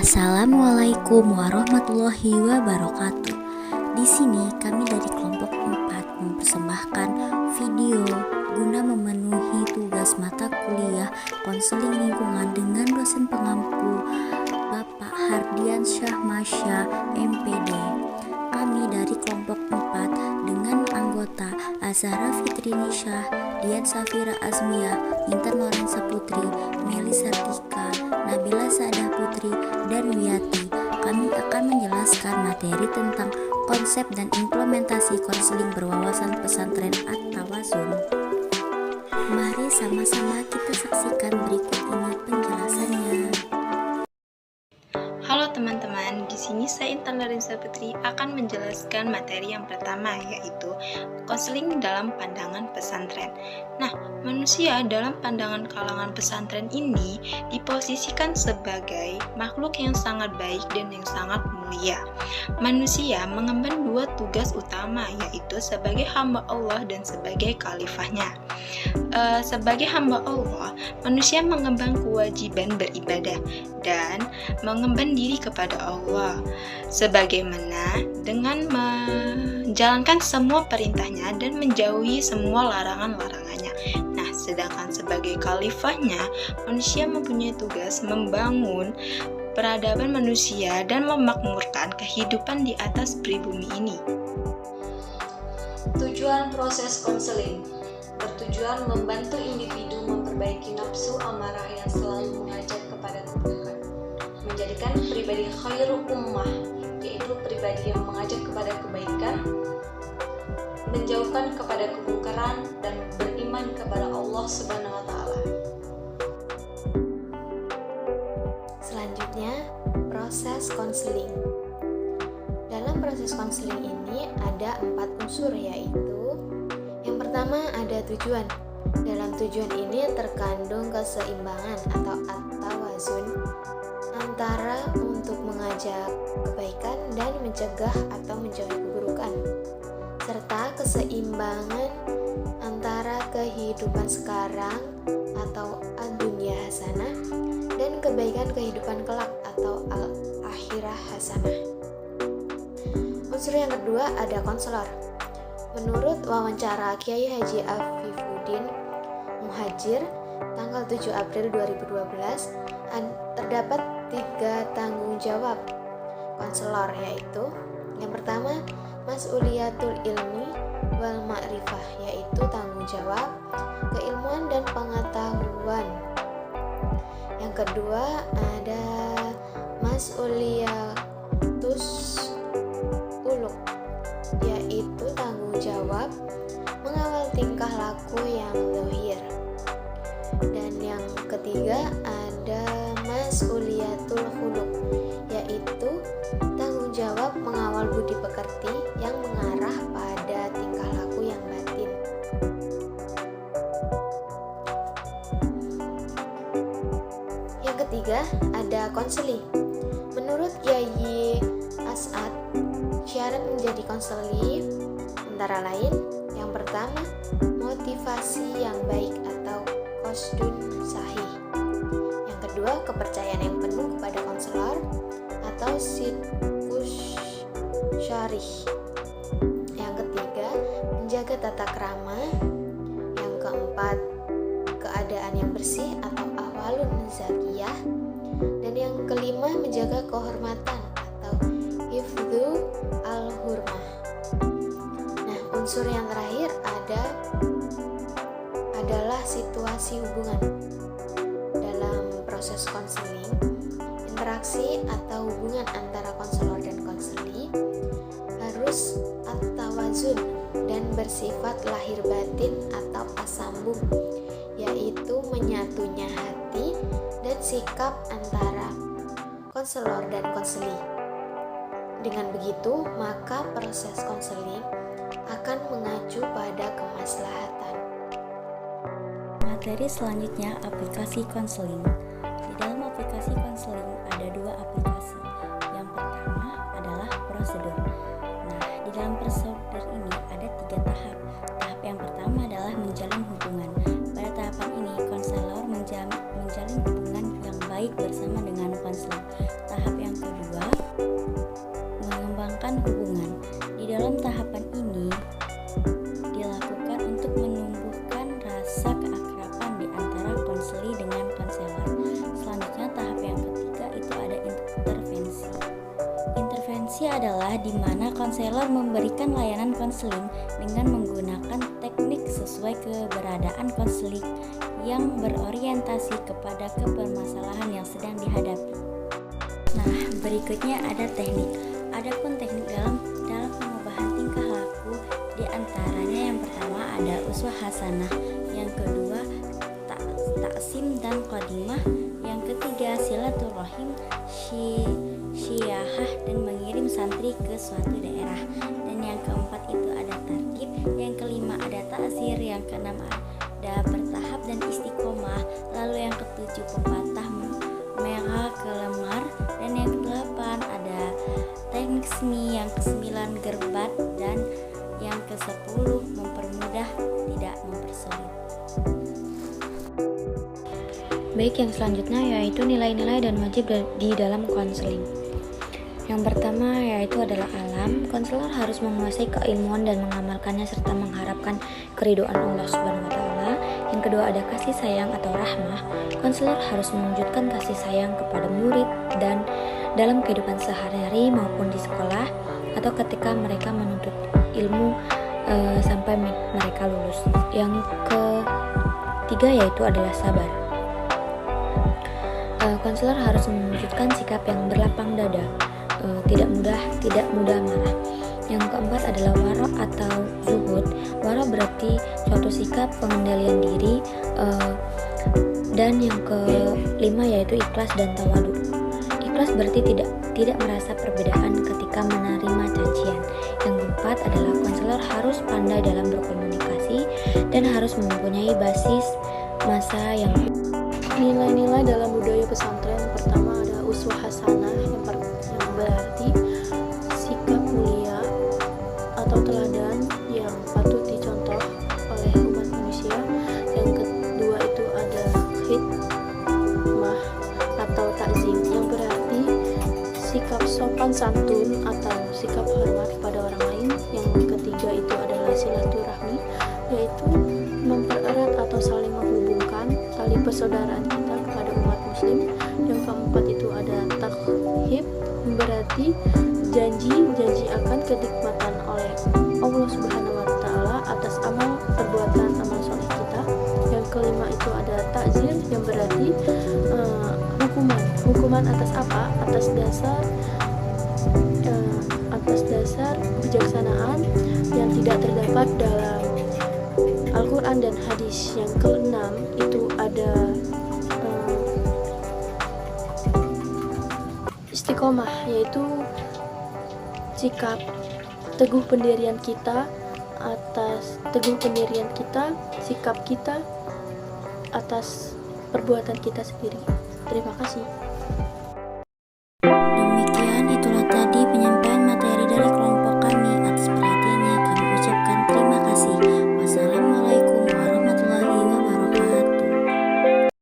Assalamualaikum warahmatullahi wabarakatuh. Di sini kami dari kelompok 4 mempersembahkan video guna memenuhi tugas mata kuliah konseling lingkungan dengan dosen pengampu Bapak Hardiansyah Masya MPD. Kami dari kelompok 4 dengan anggota Azhara Fitri Nisyah, Dian Safira Azmiyah, Intan Lorenza Putri, Meli Sartika, Nabila Sadah Putri, dan Wiyati. Kami akan menjelaskan materi tentang konsep dan implementasi konseling berwawasan pesantren At-Tawazun. Mari sama-sama kita saksikan berikut ini penjelasannya. Halo teman-teman, di sini saya Intan Lorenza Putri akan menjelaskan materi yang pertama, yaitu konseling dalam pandangan pesantren. Nah, manusia dalam pandangan kalangan pesantren ini diposisikan sebagai makhluk yang sangat baik dan yang sangat mulia. Manusia mengemban dua tugas utama, yaitu sebagai hamba Allah dan sebagai khalifahnya. Sebagai hamba Allah, manusia mengemban kewajiban beribadah dan mengemban diri kepada Allah, sebagaimana dengan menjalankan semua perintahnya dan menjauhi semua larangan-larangannya. Nah, sedangkan sebagai khalifahnya, manusia mempunyai tugas membangun peradaban manusia dan memakmurkan kehidupan di atas pribumi ini. Tujuan proses konseling bertujuan membantu individu memperbaiki nafsu amarah yang selalu mengajak kepada keburukan, menjadikan pribadi khairul ummah, yaitu pribadi yang mengajak kepada kebaikan, menjauhkan kepada kemungkaran, dan beriman kepada Allah Subhanahu wa Ta'ala. Selanjutnya, proses konseling. Dalam proses konseling ini ada 4 unsur, yaitu yang pertama ada tujuan. Dalam tujuan ini terkandung keseimbangan atau at-tawazun antara untuk mengajak kebaikan dan mencegah atau menjauhi keburukan, serta keseimbangan antara kehidupan sekarang atau ad-dunya hasanah dan kebaikan kehidupan kelak atau al-akhirah hasanah. Unsur yang kedua ada konselor. Menurut wawancara Kiai Haji Afifuddin Muhajir tanggal 7 April 2012, terdapat 3 tanggung jawab konselor, yaitu yang pertama mas'uliyatul ilmi wal ma'rifah, yaitu tanggung jawab keilmuan dan pengetahuan. Yang kedua ada mas'uliyatus uluk, yaitu tanggung jawab mengawal tingkah laku yang zahir. Dan yang ketiga ada mas'uliyatul khuluq, yaitu tanggung jawab mengawal budi pekerti yang mengarah pada tingkah laku yang batin. Yang ketiga ada konseling. Menurut Yayi As'ad, syarat menjadi konseling antara lain yang pertama motivasi yang baik atau qasdun sahih, yang kedua kepercayaan yang penuh kepada konselor atau sidqus syarih, yang ketiga menjaga tata krama, yang keempat keadaan yang bersih atau ahwalun zakiyah, dan yang kelima menjaga kehormatan atau hifdzu al-hurmah. Nah, unsur yang terakhir adalah situasi hubungan. Dalam proses konseling, interaksi atau hubungan antara konselor dan konseli harus at-tawazun dan bersifat lahir batin atau asambung, yaitu menyatunya hati dan sikap antara konselor dan konseli. Dengan begitu, maka proses konseling akan mengacu pada kemaslahatan. Materi selanjutnya aplikasi konseling. Di dalam aplikasi konseling ada 2 aplikasi. Yang pertama adalah prosedur. Nah, di dalam prosedur ini ada 3 tahap. Tahap yang pertama adalah menjalin hubungan. Pada tahapan ini konselor menjalin hubungan yang baik bersama dengan konselor. Tahap lansia adalah di mana konselor memberikan layanan konseling dengan menggunakan teknik sesuai keberadaan konseling yang berorientasi kepada kepermasalahan yang sedang dihadapi. Nah, berikutnya ada teknik. Adapun teknik dalam pengubahan tingkah laku, di antaranya yang pertama ada uswah hasanah, yang kedua taksim dan qadimah, yang ketiga silaturahim, syiahah dan mengirim santri ke suatu daerah, dan yang keempat itu ada targhib, yang kelima ada ta'zir, yang keenam ada bertahap dan istiqomah, lalu yang ketujuh pepatah merah kelemar, dan yang kedelapan ada teknik seni, yang kesembilan gerbat, dan yang ke-10 mempermudah tidak mempersulit. Baik, yang selanjutnya yaitu nilai-nilai dan wajib di dalam konseling. Yang pertama yaitu adalah alam. Konselor harus menguasai keilmuan dan mengamalkannya serta mengharapkan keridhaan Allah Subhanahu wa taala. Yang kedua ada kasih sayang atau rahmah. Konselor harus menunjukkan kasih sayang kepada murid dan dalam kehidupan sehari-hari maupun di sekolah atau ketika mereka menuntut ilmu sampai mereka lulus. Yang ketiga yaitu adalah sabar. Konselor harus menunjukkan sikap yang berlapang dada, tidak mudah marah. Yang keempat adalah wara atau zuhud. Wara berarti suatu sikap pengendalian diri, dan yang kelima yaitu ikhlas dan tawadu. Ikhlas berarti tidak merasa perbedaan ketika menerima cacian. Yang keempat adalah konselor harus pandai dalam berkomunikasi dan harus mempunyai basis masa yang nilai-nilai dalam budaya pesantren. Pertama ada uswah hasanah, yang berarti sikap mulia atau teladan yang patut dicontoh oleh umat manusia. Yang kedua itu ada khidmah atau takzim, yang berarti sikap sopan santun atau sikap hormat kepada orang lain. Yang ketiga itu adalah silaturahmi, yaitu mempererat atau saling menghubungkan tali persaudaraan kita kepada umat muslim. Yang keempat itu ada takhib, berarti janji akan kenikmatan oleh Allah Subhanahu wa taala atas perbuatan amal soleh kita. Yang kelima itu ada takzir, yang berarti hukuman atas apa? Atas dasar kebijaksanaan yang tidak terdapat dalam Al-Quran dan hadis. Yang keenam itu ada istiqomah, yaitu sikap teguh pendirian kita, sikap kita atas perbuatan kita sendiri. Terima kasih.